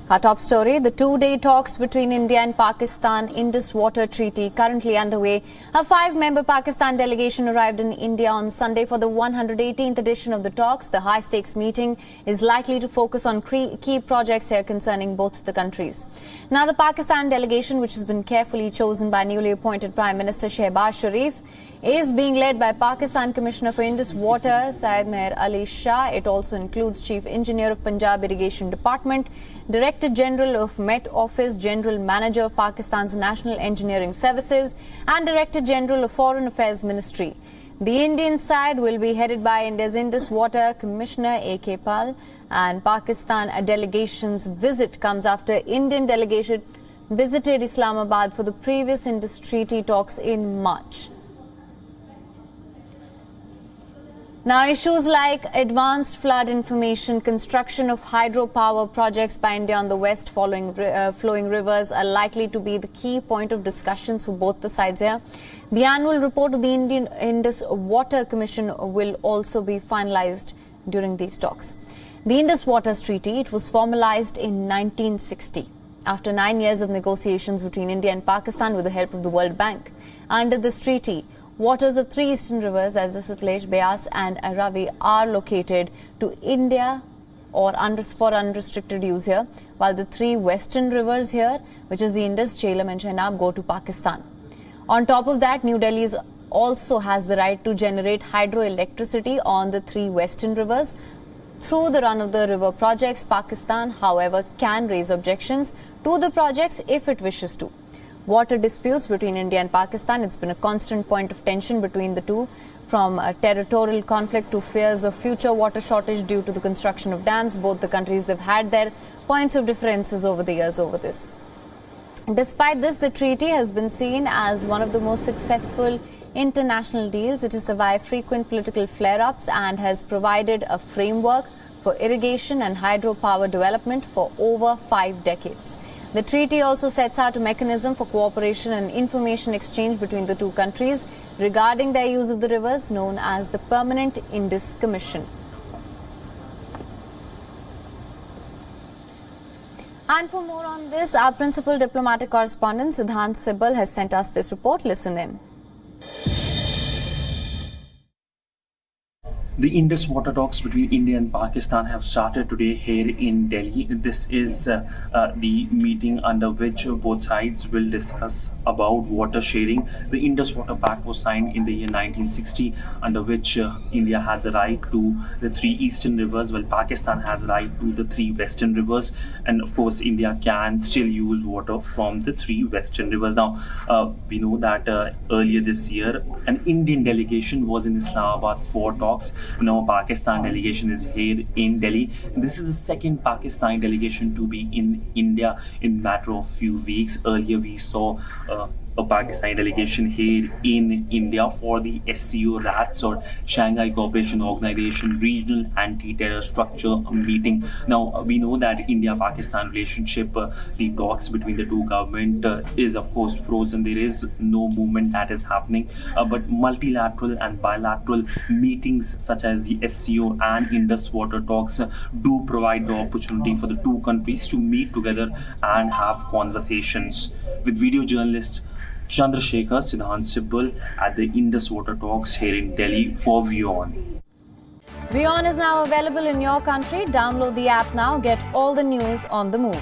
Our top story, the two-day talks between India and Pakistan, Indus Water Treaty, currently underway. A five-member Pakistan delegation arrived in India on Sunday for the 118th edition of the talks. The high-stakes meeting is likely to focus on key projects here concerning both the countries. Now, the Pakistan delegation, which has been carefully chosen by newly appointed Prime Minister Shehbaz Sharif, is being led by Pakistan Commissioner for Indus Water, Syed Meher Ali Shah. It also includes Chief Engineer of Punjab Irrigation Department, Director General of Met Office, General Manager of Pakistan's National Engineering Services, and Director General of Foreign Affairs Ministry. The Indian side will be headed by India's Indus Water Commissioner A.K. Pal, and Pakistan delegation's visit comes after Indian delegation visited Islamabad for the previous Indus Treaty talks in March. Now, issues like advanced flood information, construction of hydropower projects by India on the west following flowing rivers are likely to be the key point of discussions for both the sides here. The annual report of the Indian Indus Water Commission will also be finalized during these talks. The Indus Water Treaty, it was formalized in 1960 after 9 years of negotiations between India and Pakistan with the help of the World Bank. Under this treaty, waters of three eastern rivers, that is the Sutlej, Beas and Ravi, are located to India or for unrestricted use here, while the three western rivers here, which is the Indus, Jhelum and Chenab, go to Pakistan. On top of that, New Delhi also has the right to generate hydroelectricity on the three western rivers. Through the run-of-the-river projects, Pakistan, however, can raise objections to the projects if it wishes to. Water disputes between India and Pakistan, it's been a constant point of tension between the two, from a territorial conflict to fears of future water shortage due to the construction of dams. Both the countries have had their points of differences over the years over this. Despite this, the treaty has been seen as one of the most successful international deals. It has survived frequent political flare-ups and has provided a framework for irrigation and hydropower development for over 5 decades. The treaty also sets out a mechanism for cooperation and information exchange between the two countries regarding their use of the rivers, known as the Permanent Indus Commission. And for more on this, our principal diplomatic correspondent Siddhant Sibal has sent us this report. Listen in. The Indus water talks between India and Pakistan have started today here in Delhi. This is the meeting under which both sides will discuss about water sharing. The Indus Water Pact was signed in the year 1960, under which India has a right to the three eastern rivers, while Pakistan has a right to the three western rivers. And of course, India can still use water from the three western rivers. Now, we know that earlier this year, an Indian delegation was in Islamabad for talks. Now Pakistan delegation is here in Delhi. This is the second Pakistan delegation to be in India in matter of few weeks. Earlier we saw a Pakistani delegation here in India for the SCO RATS, or Shanghai Cooperation Organization Regional Anti-Terror Structure meeting. Now we know that India-Pakistan relationship, the talks between the two government is of course frozen. There is no movement that is happening, but multilateral and bilateral meetings such as the SCO and Indus water talks do provide the opportunity for the two countries to meet together and have conversations. With video journalist Chandrasekhar Siddhant Sibal at the Indus Water Talks here in Delhi for WION. WION is now available in your country. Download the app now. Get all the news on the move.